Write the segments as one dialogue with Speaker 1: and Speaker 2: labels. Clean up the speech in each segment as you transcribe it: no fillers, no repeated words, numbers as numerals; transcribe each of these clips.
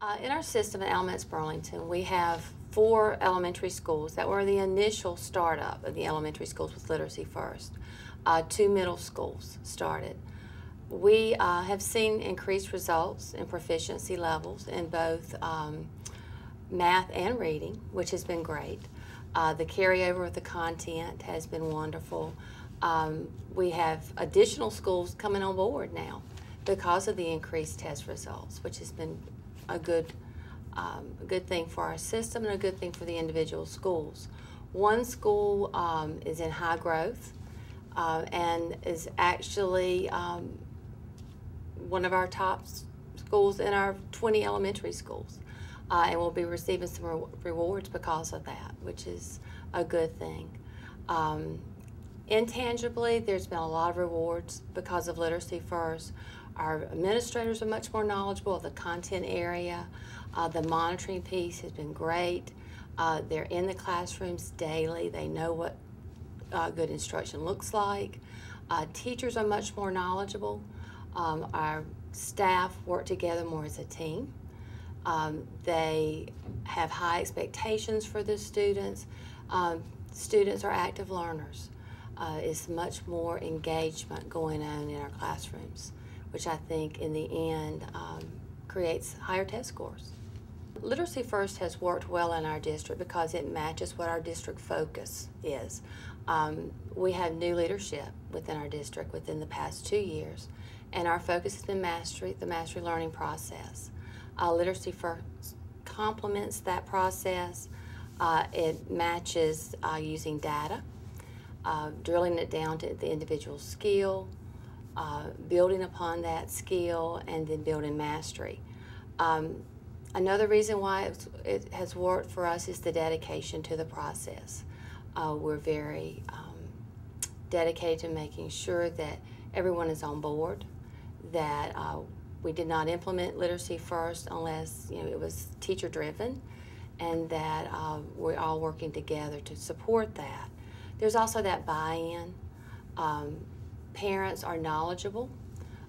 Speaker 1: In our system at Alamance Burlington, we have 4 elementary schools that were the initial startup of the elementary schools with Literacy First. 2 middle schools started. We have seen increased results in proficiency levels in both math and reading, which has been great. The carryover of the content has been wonderful. We have additional schools coming on board now because of the increased test results, which has been a good thing for our system and a good thing for the individual schools. One school is in high growth and is actually one of our top schools in our 20 elementary schools, and will be receiving some rewards because of that, which is a good thing. Intangibly, there's been a lot of rewards because of Literacy First. Our administrators are much more knowledgeable of the content area. The monitoring piece has been great. They're in the classrooms daily. They know what good instruction looks like. Teachers are much more knowledgeable. Our staff work together more as a team. They have high expectations for the students. Students are active learners. It's much more engagement going on in our classrooms, which I think in the end creates higher test scores. Literacy First has worked well in our district because it matches what our district focus is. We have new leadership within our district within the past 2 years, and our focus has been mastery, the mastery learning process. Literacy First complements that process. It matches using data, drilling it down to the individual skill, building upon that skill, and then building mastery. Another reason why it has worked for us is the dedication to the process. We're very dedicated to making sure that everyone is on board, that we did not implement Literacy First unless it was teacher-driven, and that we're all working together to support that. There's also that buy-in. Parents are knowledgeable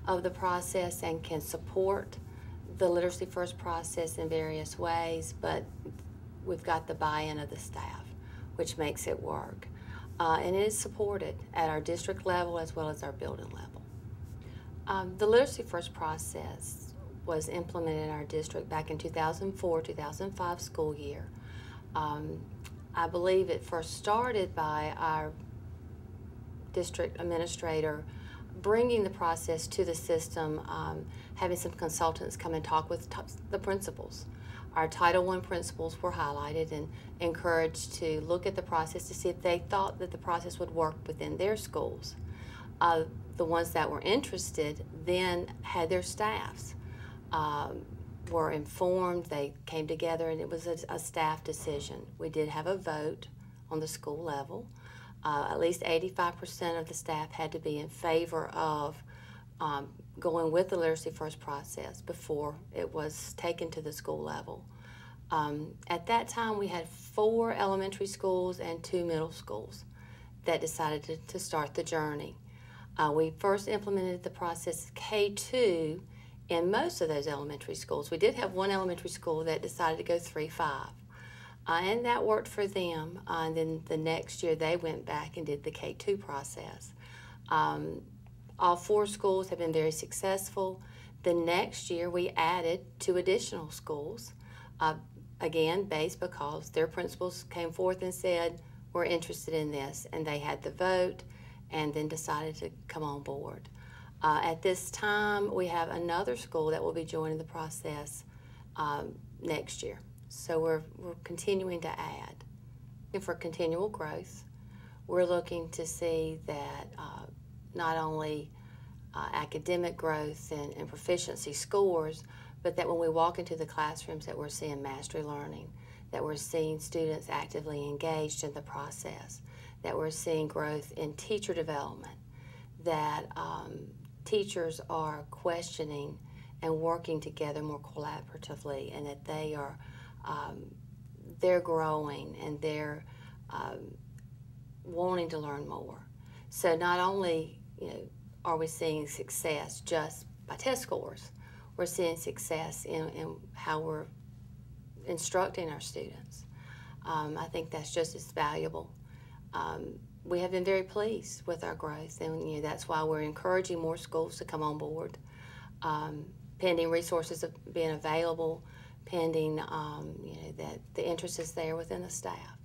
Speaker 1: of the process and can support the Literacy First process in various ways, but we've got the buy-in of the staff, which makes it work. And it is supported at our district level as well as our building level. The Literacy First process was implemented in our district back in 2004-2005 school year. I believe it first started by our district administrator bringing the process to the system, having some consultants come and talk with the principals. Our Title I principals were highlighted and encouraged to look at the process to see if they thought that the process would work within their schools. The ones that were interested then had their staffs, were informed, they came together, and it was a staff decision. We did have a vote on the school level. At least 85% of the staff had to be in favor of going with the Literacy First process before it was taken to the school level. At that time, we had 4 elementary schools and 2 middle schools that decided to start the journey. We first implemented the process K2 in most of those elementary schools. We did have one elementary school that decided to go 3-5. And that worked for them. And then the next year they went back and did the K2 process. All 4 schools have been very successful. The next year we added 2 additional schools, again based because their principals came forth and said, we're interested in this, and they had the vote and then decided to come on board. At this time we have another school that will be joining the process next year. So we're continuing to add. And for continual growth, we're looking to see that not only academic growth and proficiency scores, but that when we walk into the classrooms that we're seeing mastery learning, that we're seeing students actively engaged in the process, that we're seeing growth in teacher development, that teachers are questioning and working together more collaboratively, and that they are they're growing and they're wanting to learn more. So not only are we seeing success just by test scores, we're seeing success in how we're instructing our students. I think that's just as valuable. We have been very pleased with our growth, and that's why we're encouraging more schools to come on board, pending resources being available, pending that the interest is there within the staff.